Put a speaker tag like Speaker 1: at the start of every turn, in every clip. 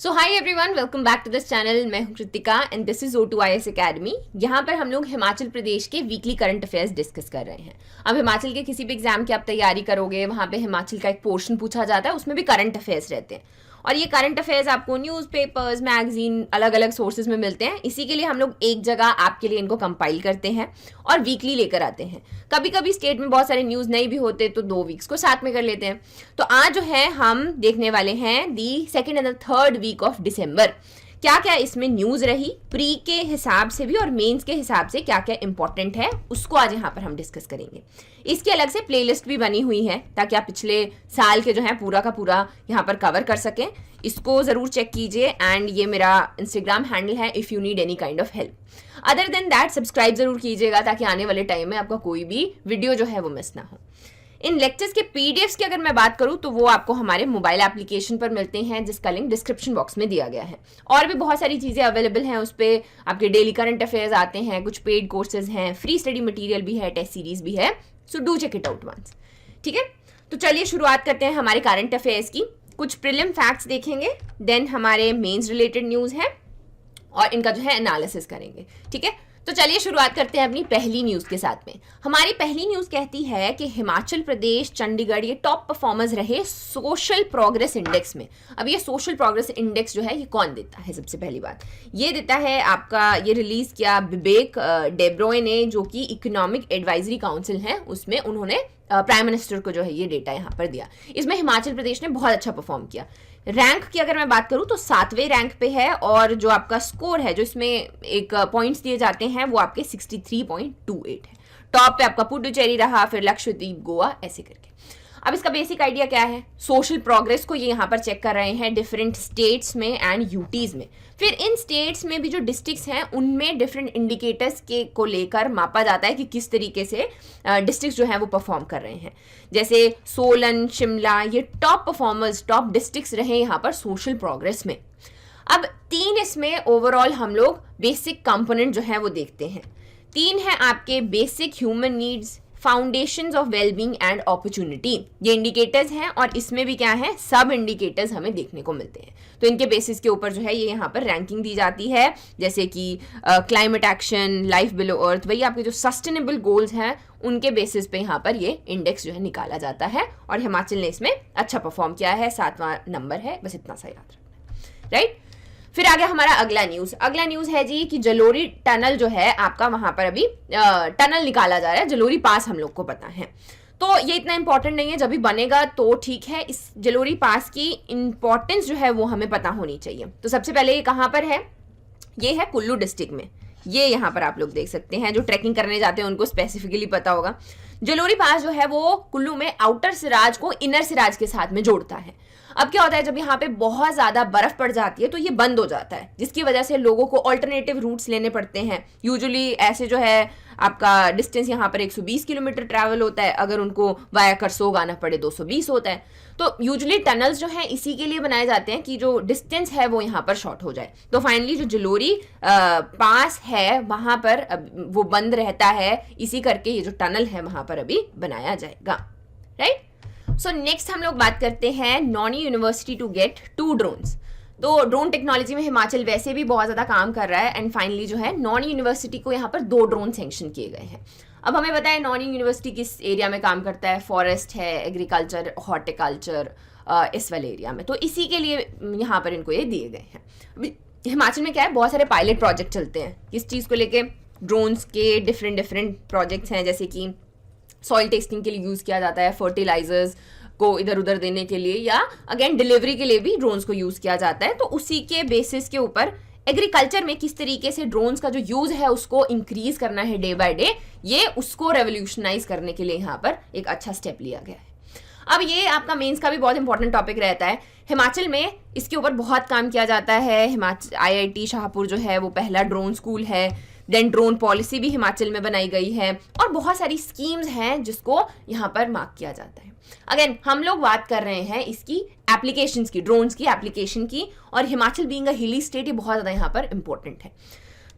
Speaker 1: So hi everyone, welcome back to this channel. मैं हूं Kritika and this is O2IS academy. यहाँ पर हम लोग हिमाचल प्रदेश के वीकली करंट अफेयर्स डिस्कस कर रहे हैं। अब हिमाचल के किसी भी एग्जाम की आप तैयारी करोगे, वहाँ पे हिमाचल का एक पोर्शन पूछा जाता है, उसमें भी करंट अफेयर्स रहते हैं और ये करंट अफेयर्स आपको न्यूज़पेपर्स, मैगजीन, अलग अलग सोर्सेज में मिलते हैं। इसी के लिए हम लोग एक जगह आपके लिए इनको कंपाइल करते हैं और वीकली लेकर आते हैं। कभी कभी स्टेट में बहुत सारे न्यूज़ नहीं भी होते तो 2 वीक्स को साथ में कर लेते हैं। तो आज जो है हम देखने वाले हैं the second and the third week of December. क्या क्या इसमें न्यूज रही, प्री के हिसाब से भी और मेंस के हिसाब से क्या क्या इंपॉर्टेंट है, उसको आज यहाँ पर हम डिस्कस करेंगे। इसकी अलग से प्लेलिस्ट भी बनी हुई है ताकि आप पिछले साल के जो है पूरा का पूरा यहाँ पर कवर कर सकें। इसको जरूर चेक कीजिए एंड ये मेरा इंस्टाग्राम हैंडल है if you need any kind of help. Other than that subscribe जरूर कीजिएगा ताकि आने वाले टाइम में आपका कोई भी वीडियो जो है वो मिस ना हो। इन लेक्चर्स के पीडीएफ्स की अगर मैं बात करूं तो वो आपको हमारे मोबाइल एप्लीकेशन पर मिलते हैं, जिसका लिंक डिस्क्रिप्शन बॉक्स में दिया गया है। और भी बहुत सारी चीज़ें अवेलेबल हैं उस पर। आपके डेली करंट अफेयर्स आते हैं, कुछ पेड कोर्सेज हैं, फ्री स्टडी मटेरियल भी है, टेस्ट सीरीज भी है। So do check it out once. ठीक है, तो चलिए शुरुआत करते हैं हमारे करंट अफेयर्स की। कुछ प्रीलिम फैक्ट्स देखेंगे, देन हमारे मेंस रिलेटेड न्यूज़ है और इनका जो है एनालिसिस करेंगे। ठीक है, तो चलिए शुरुआत करते हैं अपनी पहली न्यूज़ के साथ में। हमारी पहली न्यूज़ कहती है कि हिमाचल प्रदेश, चंडीगढ़ ये टॉप परफॉर्मर्स रहे सोशल प्रोग्रेस इंडेक्स में। अब ये सोशल प्रोग्रेस इंडेक्स जो है ये कौन देता है? सबसे पहली बात ये देता है आपका, ये रिलीज किया बिबेक डेब्रॉय ने, जो कि इकोनॉमिक एडवाइजरी काउंसिल है, उसमें उन्होंने प्राइम मिनिस्टर को जो है ये डेटा यहाँ पर दिया। इसमें हिमाचल प्रदेश ने बहुत अच्छा परफॉर्म किया। रैंक की अगर मैं बात करूं तो 7वें रैंक पे है और जो आपका स्कोर है, जो इसमें एक पॉइंट्स दिए जाते हैं, वो आपके 63.28 है। टॉप पे आपका पुडुचेरी रहा, फिर लक्षद्वीप, गोवा, ऐसे करके। अब इसका बेसिक आइडिया क्या है? सोशल प्रोग्रेस को ये यहाँ पर चेक कर रहे हैं डिफरेंट स्टेट्स में एंड यूटीज में। फिर इन स्टेट्स में भी जो डिस्ट्रिक्ट्स हैं उनमें डिफरेंट इंडिकेटर्स के को लेकर मापा जाता है कि किस तरीके से डिस्ट्रिक्ट्स जो हैं वो परफॉर्म कर रहे हैं। जैसे सोलन, शिमला, ये टॉप परफॉर्मर्स, टॉप डिस्ट्रिक्ट्स रहे यहाँ पर सोशल प्रोग्रेस में। अब 3 इसमें ओवरऑल हम लोग बेसिक कंपोनेंट जो है वो देखते हैं। 3 है आपके basic human needs, foundations of wellbeing and opportunity, ये इंडिकेटर्स हैं और इसमें भी क्या है, सब इंडिकेटर्स हमें देखने को मिलते हैं। तो इनके बेसिस के ऊपर जो है ये यहाँ पर रैंकिंग दी जाती है, जैसे कि क्लाइमेट एक्शन, लाइफ बिलो अर्थ, वही आपके जो सस्टेनेबल गोल्स हैं उनके बेसिस पे यहाँ पर ये इंडेक्स जो है निकाला जाता है। और हिमाचल ने इसमें अच्छा परफॉर्म किया है, 7वां नंबर है, बस इतना सा याद रखना, राइट। फिर आ गया हमारा अगला न्यूज़। अगला न्यूज़ है जी कि जलोरी टनल जो है आपका, वहां पर अभी टनल निकाला जा रहा है, जलोरी पास हम लोग को पता है। तो ये इतना इंपॉर्टेंट नहीं है, जब भी बनेगा तो ठीक है। इस जलोरी पास की इंपॉर्टेंस जो है वो हमें पता होनी चाहिए। तो सबसे पहले ये कहाँ पर है? ये है कुल्लू डिस्ट्रिक्ट में। ये यहाँ पर आप लोग देख सकते हैं, जो ट्रैकिंग करने जाते हैं उनको स्पेसिफिकली पता होगा। जलोरी पास जो है वो कुल्लू में आउटर सिराज को इनर सिराज के साथ में जोड़ता है। अब क्या होता है, जब यहाँ पे बहुत ज्यादा बर्फ पड़ जाती है तो ये बंद हो जाता है, जिसकी वजह से लोगों को ऑल्टरनेटिव रूट्स लेने पड़ते हैं। यूजुअली ऐसे जो है आपका डिस्टेंस यहाँ पर 120 किलोमीटर ट्रैवल होता है, अगर उनको वाया करसोग आना पड़े 220 होता है। तो यूजुअली टनल्स जो हैं इसी के लिए बनाए जाते हैं कि जो डिस्टेंस है वो यहाँ पर शॉर्ट हो जाए। तो फाइनली जो जलोरी पास है वहां पर वो बंद रहता है, इसी करके ये जो टनल है वहां पर अभी बनाया जाएगा, राइट। सो नेक्स्ट हम लोग बात करते हैं Nauni university to get 2 drones. तो ड्रोन टेक्नोलॉजी में हिमाचल वैसे भी बहुत ज़्यादा काम कर रहा है एंड फाइनली जो है नॉनी यूनिवर्सिटी को यहाँ पर 2 ड्रोन सैंक्शन किए गए हैं। अब हमें बताएं नॉनी यूनिवर्सिटी किस एरिया में काम करता है? फॉरेस्ट है, एग्रीकल्चर, हॉर्टिकल्चर, इस वाले एरिया में। तो इसी के लिए यहाँ पर इनको ये दिए गए हैं। अभी हिमाचल में क्या है, बहुत सारे पायलट प्रोजेक्ट चलते हैं किस चीज़ को लेके, ड्रोन्स के डिफरेंट प्रोजेक्ट्स हैं, जैसे कि सॉइल टेस्टिंग के लिए यूज़ किया जाता है, फर्टिलाइजर्स को इधर उधर देने के लिए, या अगेन डिलीवरी के लिए भी ड्रोन्स को यूज़ किया जाता है। तो उसी के बेसिस के ऊपर एग्रीकल्चर में किस तरीके से ड्रोन्स का जो यूज़ है उसको इंक्रीज करना है डे बाय डे, ये उसको रेवोल्यूशनाइज करने के लिए यहाँ पर एक अच्छा स्टेप लिया गया है। अब ये आपका मेंस का भी बहुत इंपॉर्टेंट टॉपिक रहता है। हिमाचल में इसके ऊपर बहुत काम किया जाता है। हिमाचल IIT शाहपुर जो है वो पहला ड्रोन स्कूल है। देन ड्रोन पॉलिसी भी हिमाचल में बनाई गई है और बहुत सारी स्कीम्स हैं जिसको यहाँ पर मार्क किया जाता है। अगेन हम लोग बात कर रहे हैं इसकी एप्लीकेशंस की, ड्रोन्स की एप्लीकेशन की, और हिमाचल बीइंग अ हिली स्टेट ये बहुत ज़्यादा यहाँ पर इंपॉर्टेंट है।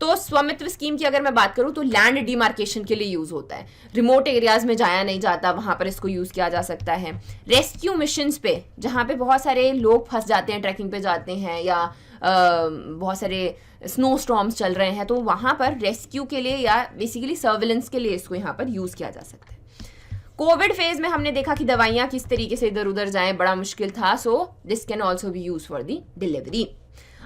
Speaker 1: तो स्वामित्व स्कीम की अगर मैं बात करूं तो लैंड डिमार्केशन के लिए यूज होता है, रिमोट एरियाज में जाया नहीं जाता, वहां पर इसको यूज किया जा सकता है। रेस्क्यू मिशंस पे, जहां पे बहुत सारे लोग फंस जाते हैं, ट्रैकिंग पे जाते हैं, या बहुत सारे स्नो स्टॉर्म्स चल रहे हैं, तो वहां पर रेस्क्यू के लिए या बेसिकली सर्विलेंस के लिए इसको यहाँ पर यूज किया जा सकता है। कोविड फेज में हमने देखा कि दवाइयां किस तरीके से इधर उधर जाएं, बड़ा मुश्किल था, so this can also be use for the delivery.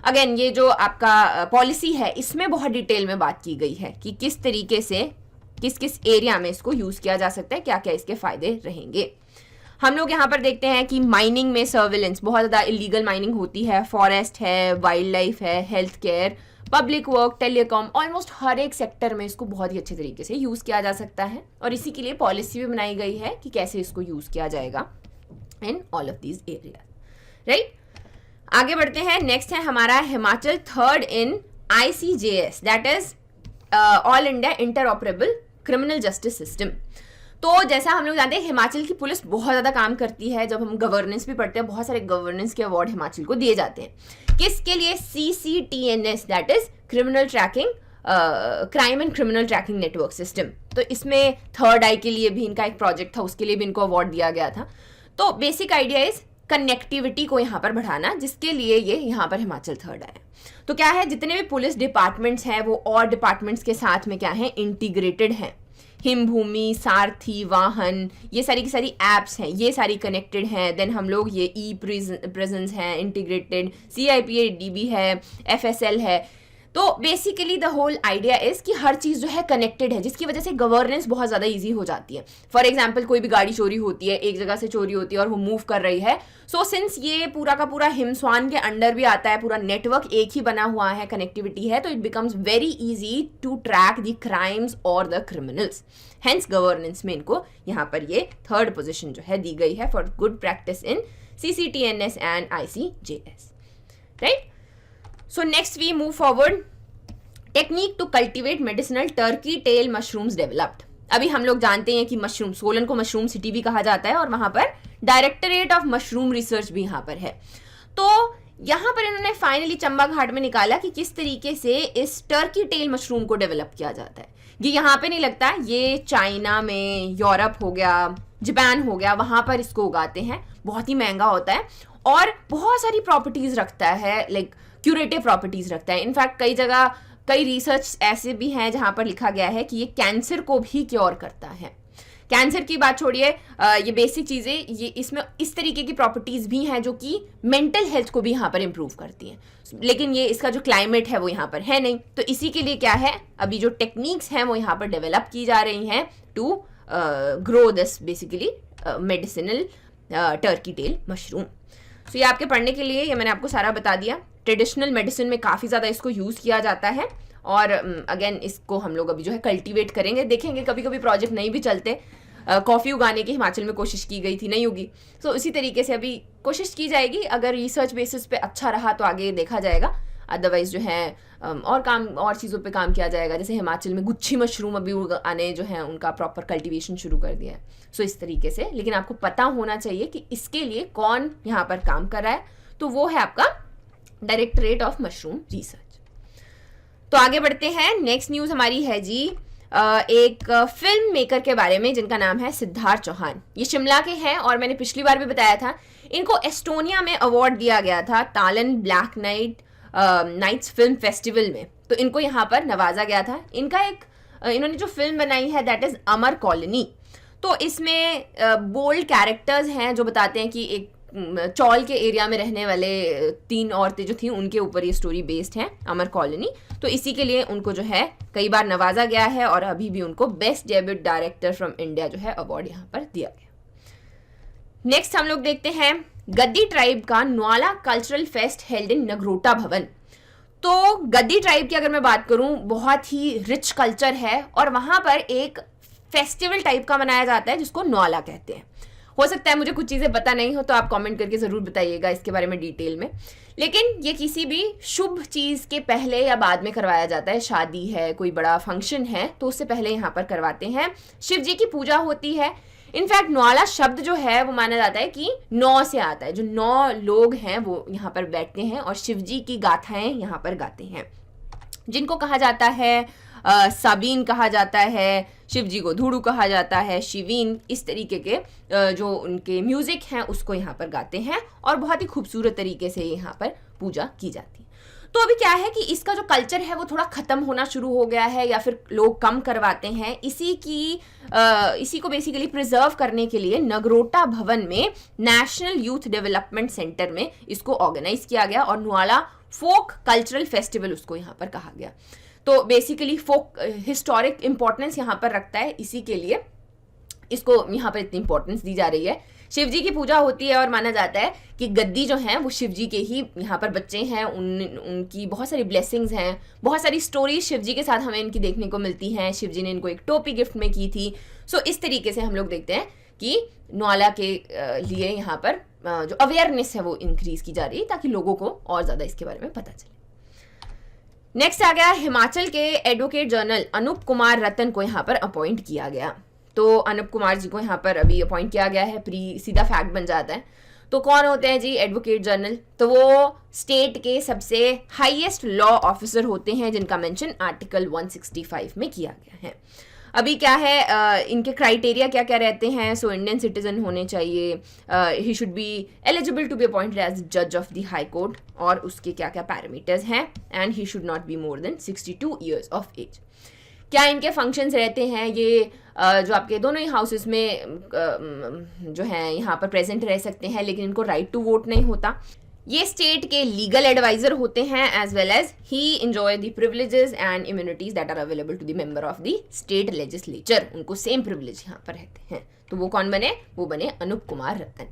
Speaker 1: Again ये जो आपका पॉलिसी है इसमें बहुत डिटेल में बात की गई है कि किस तरीके से किस किस एरिया में इसको यूज किया जा सकता है, क्या क्या इसके फायदे रहेंगे। हम लोग यहाँ पर देखते हैं कि माइनिंग में सर्विलेंस, बहुत ज़्यादा इलीगल माइनिंग होती है, फॉरेस्ट है, वाइल्ड लाइफ है, health care, public work, telecom, almost हर एक सेक्टर में इसको बहुत ही अच्छे तरीके से यूज़ किया जा सकता है, और इसी के लिए पॉलिसी भी बनाई गई है कि कैसे इसको यूज़ किया जाएगा in all of these area, right. आगे बढ़ते हैं, नेक्स्ट है हमारा Himachal third in ICJS, that is all India interoperable criminal justice system. तो जैसा हम लोग जानते हैं हिमाचल की पुलिस बहुत ज़्यादा काम करती है, जब हम गवर्नेंस भी पढ़ते हैं बहुत सारे गवर्नेंस के अवार्ड हिमाचल को दिए जाते हैं। किसके लिए? CCTNS, that is criminal tracking, crime and criminal tracking network system. तो इसमें थर्ड आई के लिए भी इनका एक प्रोजेक्ट था, उसके लिए भी इनको अवार्ड दिया गया था। तो बेसिक आइडिया इज कनेक्टिविटी को यहाँ पर बढ़ाना, जिसके लिए ये यहाँ पर हिमाचल थर्ड आया। तो क्या है, जितने भी पुलिस डिपार्टमेंट्स हैं वो और डिपार्टमेंट्स के साथ में क्या है, इंटीग्रेटेड हैं। हिमभूमि, सारथी, वाहन, ये सारी की सारी एप्स हैं, ये सारी कनेक्टेड हैं। देन हम लोग ये प्रेजेंस हैं इंटीग्रेटेड, CIPADB है, FSL है। तो basically the whole idea is कि हर चीज़ जो है कनेक्टेड है, जिसकी वजह से गवर्नेंस बहुत ज़्यादा इजी हो जाती है। फॉर एग्जाम्पल कोई भी गाड़ी चोरी होती है, एक जगह से चोरी होती है और वो मूव कर रही है, सो सिंस ये पूरा का पूरा हिमस्वान के अंडर भी आता है, पूरा नेटवर्क एक ही बना हुआ है, कनेक्टिविटी है, तो it becomes very easy to track the crimes और द क्रिमिनल्स। हेंस गवर्नेंस में इनको यहाँ पर ये थर्ड पोजिशन जो है दी गई है for good practice in CCTNS and ICJS, right. So next we move forward. Technique to cultivate medicinal turkey tail mushrooms developed. अभी हम लोग जानते हैं कि मशरूम, सोलन को मशरूम सिटी भी कहा जाता है और वहां पर डायरेक्टरेट ऑफ मशरूम रिसर्च भी यहाँ पर है। तो यहाँ पर इन्होंने फाइनली चंबा घाट में निकाला कि किस तरीके से इस टर्की टेल मशरूम को डेवलप किया जाता है। ये यहाँ पे नहीं लगता, ये चाइना में, यूरोप हो गया, जापान हो गया, वहां पर इसको उगाते हैं। बहुत ही महंगा होता है और बहुत सारी प्रॉपर्टीज रखता है, लाइक क्यूरेटिव प्रॉपर्टीज रखता है। इनफैक्ट कई जगह कई रिसर्च ऐसे भी हैं जहां पर लिखा गया है कि ये कैंसर को भी क्योर करता है। कैंसर की बात छोड़िए, ये बेसिक चीज़ें, ये इसमें इस तरीके की प्रॉपर्टीज भी हैं जो कि मेंटल हेल्थ को भी यहाँ पर इम्प्रूव करती हैं। लेकिन ये इसका जो क्लाइमेट है वो यहाँ पर है नहीं, तो इसी के लिए क्या है, अभी जो टेक्निक्स हैं वो यहाँ पर डेवलप की जा रही हैं to grow this basically medicinal turkey tail mushroom. So ये आपके पढ़ने के लिए, ये मैंने आपको सारा बता दिया। ट्रेडिशनल मेडिसिन में काफ़ी ज़्यादा इसको यूज़ किया जाता है और अगेन इसको हम लोग अभी जो है कल्टीवेट करेंगे, देखेंगे। कभी कभी प्रोजेक्ट नहीं भी चलते, कॉफ़ी उगाने की हिमाचल में कोशिश की गई थी, नहीं होगी, सो इसी तरीके से अभी कोशिश की जाएगी। अगर रिसर्च बेसिस पे अच्छा रहा तो आगे देखा जाएगा, अदरवाइज जो है और चीज़ों पे काम किया जाएगा। जैसे हिमाचल में गुच्छी मशरूम अभी आने जो है उनका प्रॉपर कल्टीवेशन शुरू कर दिया है, सो इस तरीके से। लेकिन आपको पता होना चाहिए कि इसके लिए कौन यहाँ पर काम कर रहा है, तो वो है आपका डायरेक्टरेट ऑफ मशरूम रिसर्च। तो आगे बढ़ते हैं, नेक्स्ट न्यूज़ हमारी है जी एक फिल्म मेकर के बारे में जिनका नाम है सिद्धार्थ चौहान। ये शिमला के हैं और मैंने पिछली बार भी बताया था, इनको एस्टोनिया में अवार्ड दिया गया था तालन ब्लैक नाइट्स फिल्म फेस्टिवल में, तो इनको यहाँ पर नवाजा गया था। इनका एक इन्होंने जो फिल्म बनाई है दैट इज अमर कॉलोनी। तो इसमें बोल्ड कैरेक्टर्स हैं जो बताते हैं कि एक चौल के एरिया में रहने वाले 3 औरतें जो थी उनके ऊपर ये स्टोरी बेस्ड है, अमर कॉलोनी। तो इसी के लिए उनको जो है कई बार नवाजा गया है और अभी भी उनको best debut director from India जो है अवार्ड यहाँ पर दिया गया। नेक्स्ट हम लोग देखते हैं गद्दी ट्राइब का Nuala cultural fest held in Nagrota Bhawan. तो गद्दी ट्राइब की अगर मैं बात करूं, बहुत ही रिच कल्चर है और वहां पर एक फेस्टिवल टाइप का मनाया जाता है जिसको न्वाला कहते हैं। हो सकता है मुझे कुछ चीज़ें पता नहीं हो तो आप कमेंट करके ज़रूर बताइएगा इसके बारे में डिटेल में। लेकिन ये किसी भी शुभ चीज़ के पहले या बाद में करवाया जाता है। शादी है, कोई बड़ा फंक्शन है, तो उससे पहले यहाँ पर करवाते हैं। शिव जी की पूजा होती है। इनफैक्ट न्वाला शब्द जो है वो माना जाता है कि 9 से आता है, जो 9 लोग हैं वो यहाँ पर बैठते हैं और शिव जी की गाथाएं यहाँ पर गाते हैं। जिनको कहा जाता है साबीन कहा जाता है, शिव जी को धूड़ू कहा जाता है, शिवीन, इस तरीके के जो उनके म्यूजिक हैं उसको यहाँ पर गाते हैं और बहुत ही खूबसूरत तरीके से यहाँ पर पूजा की जाती है। तो अभी क्या है कि इसका जो कल्चर है वो थोड़ा खत्म होना शुरू हो गया है या फिर लोग कम करवाते हैं। इसी को बेसिकली प्रिजर्व करने के लिए नगरोटा भवन में नेशनल यूथ डेवलपमेंट सेंटर में इसको ऑर्गेनाइज किया गया और नुआला फोक कल्चरल फेस्टिवल उसको यहाँ पर कहा गया। तो बेसिकली फोक हिस्टोरिक इंपॉर्टेंस यहाँ पर रखता है, इसी के लिए इसको यहाँ पर इतनी इंपॉर्टेंस दी जा रही है। शिव जी की पूजा होती है और माना जाता है कि गद्दी जो हैं वो शिव जी के ही यहाँ पर बच्चे हैं, उनकी बहुत सारी ब्लेसिंग्स हैं, बहुत सारी स्टोरीज शिव जी के साथ हमें इनकी देखने को मिलती हैं। शिव जी ने इनको एक टोपी गिफ्ट में की थी। सो इस तरीके से हम लोग देखते हैं कि नुआला के लिए यहाँ पर जो अवेयरनेस है वो इंक्रीज की जा रही है ताकि लोगों को और ज़्यादा इसके बारे में पता चले। नेक्स्ट आ गया हिमाचल के एडवोकेट जनरल अनूप कुमार रतन को यहाँ पर अपॉइंट किया गया। तो अनूप कुमार जी को यहाँ पर अभी अपॉइंट किया गया है, सीधा फैक्ट बन जाता है। तो कौन होते हैं जी एडवोकेट जनरल? तो वो स्टेट के सबसे हाईएस्ट लॉ ऑफिसर होते हैं जिनका मेंशन आर्टिकल 165 में किया गया है। अभी क्या है इनके क्राइटेरिया क्या क्या रहते हैं? सो इंडियन सिटीजन होने चाहिए, he should be eligible to be appointed as जज ऑफ द हाई कोर्ट, और उसके क्या क्या पैरामीटर्स हैं, and he should not be more than 62 years of age. क्या इनके फंक्शंस रहते हैं? ये जो आपके दोनों ही हाउसेस में जो है यहाँ पर प्रेजेंट रह सकते हैं, लेकिन इनको राइट टू वोट नहीं होता। ये स्टेट के लीगल एडवाइजर होते हैं, as well as he enjoy the privileges and immunities that are available to the member of the state legislature. उनको सेम प्रिविलेज यहाँ पर रहते हैं। तो वो कौन बने? वो बने अनूप कुमार रतन।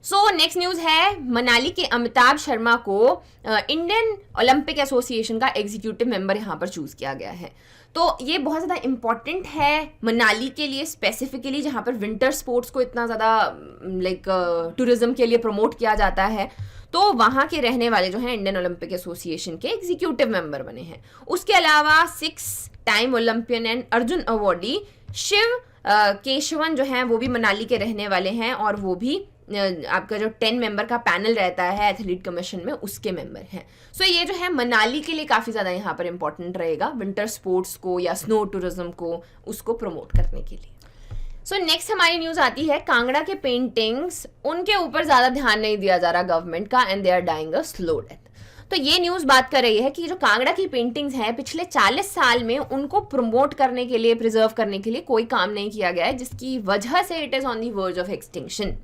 Speaker 1: सो नेक्स्ट न्यूज है, मनाली के अमिताभ शर्मा को इंडियन ओलंपिक एसोसिएशन का एग्जीक्यूटिव मेंबर यहाँ पर चूज किया गया है। तो ये बहुत ज़्यादा इम्पॉर्टेंट है मनाली के लिए स्पेसिफिकली, जहाँ पर विंटर स्पोर्ट्स को इतना ज़्यादा टूरिज्म के लिए प्रमोट किया जाता है। तो वहाँ के रहने वाले जो हैं इंडियन ओलंपिक एसोसिएशन के एग्जीक्यूटिव मेंबर बने हैं। उसके अलावा 6 time Olympian and Arjuna awardee Shiva Keshavan जो हैं वो भी मनाली के रहने वाले हैं, और वो भी आपका जो 10 मेंबर का पैनल रहता है एथलीट कमीशन में, उसके मेंबर हैं। सो ये जो है मनाली के लिए काफ़ी ज़्यादा यहाँ पर इंपॉर्टेंट रहेगा विंटर स्पोर्ट्स को या स्नो टूरिज्म को, उसको प्रमोट करने के लिए। सो नेक्स्ट हमारी न्यूज़ आती है कांगड़ा के पेंटिंग्स, उनके ऊपर ज़्यादा ध्यान नहीं दिया जा रहा गवर्नमेंट का, and they are dying a slow death. तो ये न्यूज़ बात कर रही है कि जो कांगड़ा की पेंटिंग्स हैं पिछले 40 साल में उनको प्रमोट करने के लिए, प्रिजर्व करने के लिए कोई काम नहीं किया गया है, जिसकी वजह से it is on the verge of extinction.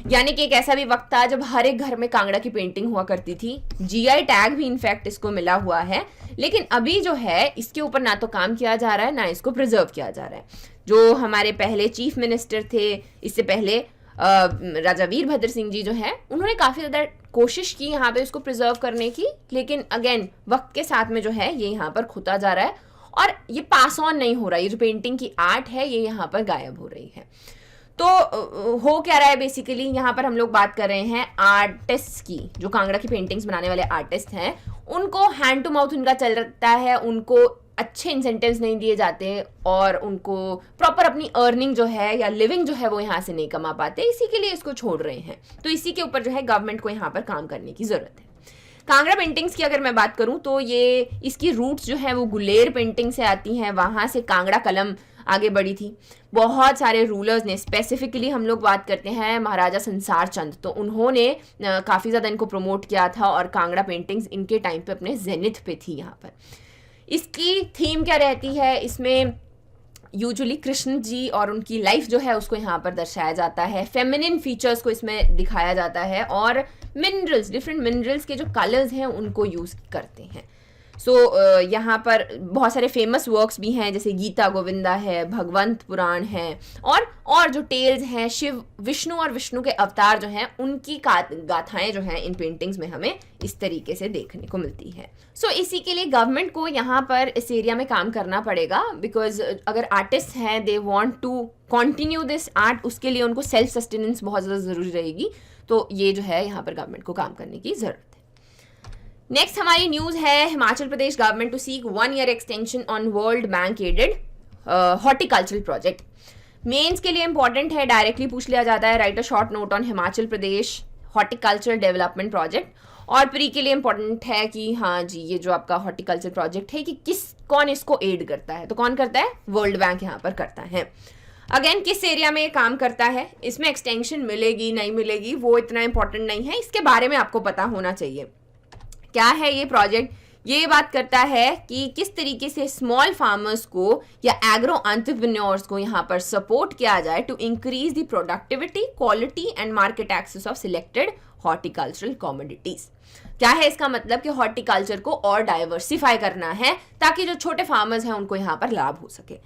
Speaker 1: यानी कि एक ऐसा भी वक्त था जब हर एक घर में कांगड़ा की पेंटिंग हुआ करती थी। जीआई टैग भी इनफैक्ट इसको मिला हुआ है, लेकिन अभी जो है इसके ऊपर ना तो काम किया जा रहा है, ना इसको प्रिजर्व किया जा रहा है। जो हमारे पहले चीफ मिनिस्टर थे, इससे पहले राजा वीरभद्र सिंह जी जो है, उन्होंने काफ़ी ज़्यादा कोशिश की यहाँ पे इसको प्रिजर्व करने की, लेकिन अगेन वक्त के साथ में जो है ये यहाँ पर खुदा जा रहा है और ये पास ऑन नहीं हो रहा है। ये जो पेंटिंग की आर्ट है ये यहाँ पर गायब हो रही है। तो हो क्या रहा है बेसिकली, यहाँ पर हम लोग बात कर रहे हैं आर्टिस्ट की, जो कांगड़ा की पेंटिंग्स बनाने वाले आर्टिस्ट हैं, उनको हैंड टू माउथ उनका चल रहा है, उनको अच्छे इंसेंटिव्स नहीं दिए जाते और उनको प्रॉपर अपनी अर्निंग जो है या लिविंग जो है वो यहाँ से नहीं कमा पाते, इसी के लिए इसको छोड़ रहे हैं। तो इसी के ऊपर जो है गवर्नमेंट को यहाँ पर काम करने की ज़रूरत है। कांगड़ा पेंटिंग्स की अगर मैं बात करूँ तो ये इसकी रूट्स जो है वो गुलेर पेंटिंग से आती हैं, वहाँ से कांगड़ा कलम आगे बढ़ी थी। बहुत सारे रूलर्स ने, स्पेसिफिकली हम लोग बात करते हैं महाराजा संसार चंद, तो उन्होंने काफ़ी ज़्यादा इनको प्रमोट किया था और कांगड़ा पेंटिंग्स इनके टाइम पे अपने जेनिथ पे थी। यहाँ पर इसकी थीम क्या रहती है, इसमें यूजुअली कृष्ण जी और उनकी लाइफ जो है उसको यहाँ पर दर्शाया जाता है, फेमिनिन फीचर्स को इसमें दिखाया जाता है और मिनरल्स, डिफरेंट मिनरल्स के जो कलर्स हैं उनको यूज़ करते हैं। सो यहाँ पर बहुत सारे फेमस वर्क्स भी हैं, जैसे गीता गोविंदा है, भगवंत पुराण है, और जो टेल्स हैं शिव, विष्णु और विष्णु के अवतार जो हैं उनकी गाथाएं जो हैं इन पेंटिंग्स में हमें इस तरीके से देखने को मिलती है। सो इसी के लिए गवर्नमेंट को यहाँ पर इस एरिया में काम करना पड़ेगा, बिकॉज अगर आर्टिस्ट हैं they want to continue this art, उसके लिए उनको सेल्फ सस्टेनेंस बहुत ज़्यादा ज़रूरी रहेगी। तो ये जो है यहाँ पर गवर्नमेंट को काम करने की ज़रूरत है। नेक्स्ट हमारी न्यूज़ है Himachal Pradesh government to seek 1 year extension on World Bank aided horticultural project. Mains के लिए इंपॉर्टेंट है, डायरेक्टली पूछ लिया जाता है, write a short note on Himachal Pradesh horticultural development project. और प्री के लिए इंपॉर्टेंट है कि हाँ जी ये जो आपका हॉर्टिकल्चर प्रोजेक्ट है कि कौन इसको एड करता है, तो कौन करता है, वर्ल्ड बैंक यहाँ पर करता है। अगेन किस एरिया में ये काम करता है, इसमें एक्सटेंशन मिलेगी नहीं मिलेगी वो इतना इंपॉर्टेंट नहीं है, इसके बारे में आपको पता होना चाहिए। क्या है ये प्रोजेक्ट, ये बात करता है कि किस तरीके से स्मॉल फार्मर्स को या एग्रो एंटरप्रेन्योर्स को यहाँ पर सपोर्ट किया जाए to increase the productivity, quality and market access of selected horticultural commodities. क्या है इसका मतलब कि हॉर्टिकल्चर को और डाइवर्सिफाई करना है ताकि जो छोटे फार्मर्स हैं उनको यहाँ पर लाभ हो सके।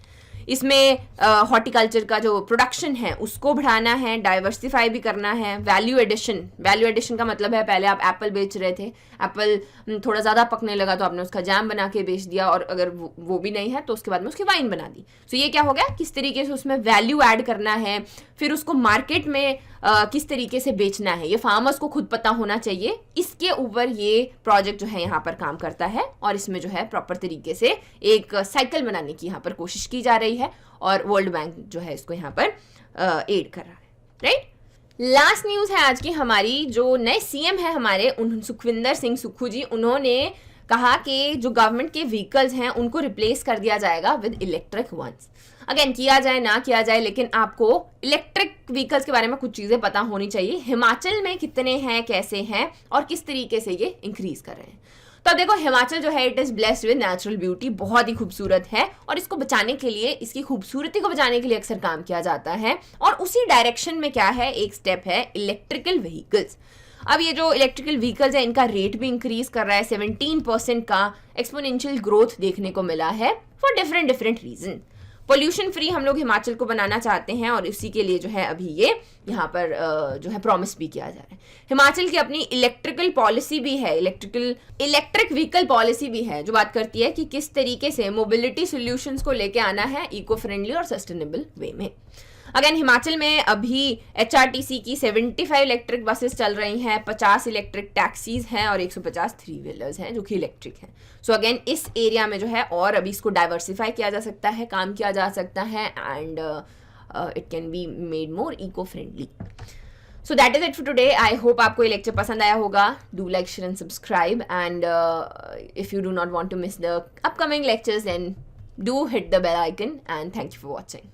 Speaker 1: इसमें हॉर्टिकल्चर का जो प्रोडक्शन है उसको बढ़ाना है, डाइवर्सिफाई भी करना है। वैल्यू एडिशन का मतलब है पहले आप एप्पल बेच रहे थे, एप्पल थोड़ा ज़्यादा पकने लगा तो आपने उसका जैम बना के बेच दिया, और अगर वो भी नहीं है तो उसके बाद में उसकी वाइन बना दी। तो ये क्या हो गया, किस तरीके से उसमें वैल्यू ऐड करना है, फिर उसको मार्केट में किस तरीके से बेचना है, ये फार्मर्स को खुद पता होना चाहिए। इसके ऊपर ये प्रोजेक्ट जो है यहाँ पर काम करता है, और इसमें जो है प्रॉपर तरीके से एक साइकिल बनाने की यहाँ पर कोशिश की जा रही है, और वर्ल्ड बैंक जो है इसको यहाँ पर एड कर रहा है, राइट। लास्ट न्यूज़ है आज की हमारी, जो नए सीएम है हमारे सुखविंदर सिंह सुक्खू जी, उन्होंने कहा कि जो गवर्नमेंट के व्हीकल्स हैं उनको रिप्लेस कर दिया जाएगा विद इलेक्ट्रिक वंस। अगेन किया जाए ना किया जाए, लेकिन आपको इलेक्ट्रिक व्हीकल्स के बारे में कुछ चीज़ें पता होनी चाहिए। हिमाचल में कितने हैं, कैसे हैं, और किस तरीके से ये इंक्रीज कर रहे हैं। तो अब देखो हिमाचल जो है it is blessed with natural beauty, बहुत ही खूबसूरत है, और इसको बचाने के लिए, इसकी खूबसूरती को बचाने के लिए अक्सर काम किया जाता है। और उसी डायरेक्शन में क्या है, एक स्टेप है इलेक्ट्रिकल व्हीकल्स। अब ये जो इलेक्ट्रिकल व्हीकल्स है इनका रेट भी इंक्रीज कर रहा है, 17% का एक्सपोनेंशियल ग्रोथ देखने को मिला है for different region. Pollution free हम लोग हिमाचल को बनाना चाहते हैं, और इसी के लिए जो है अभी ये यहाँ पर जो है प्रॉमिस भी किया जा रहा है। हिमाचल की अपनी इलेक्ट्रिकल पॉलिसी भी है, इलेक्ट्रिक व्हीकल पॉलिसी भी है, जो बात करती है कि किस तरीके से मोबिलिटी सॉल्यूशंस को लेके आना है इको फ्रेंडली और सस्टेनेबल वे में। अगेन हिमाचल में अभी HRTC की 75 इलेक्ट्रिक बसेस चल रही हैं, 50 इलेक्ट्रिक टैक्सीज हैं, और 150 थ्री व्हीलर्स हैं जो कि इलेक्ट्रिक हैं। सो अगेन इस एरिया में जो है और अभी इसको डाइवर्सिफाई किया जा सकता है, काम किया जा सकता है, and it can be made more eco friendly. So that is it for today. I hope आपको ये लेक्चर पसंद आया होगा। Do like, share and subscribe, and if you do not want to miss the upcoming lectures then do hit the bell icon, and thank you for watching.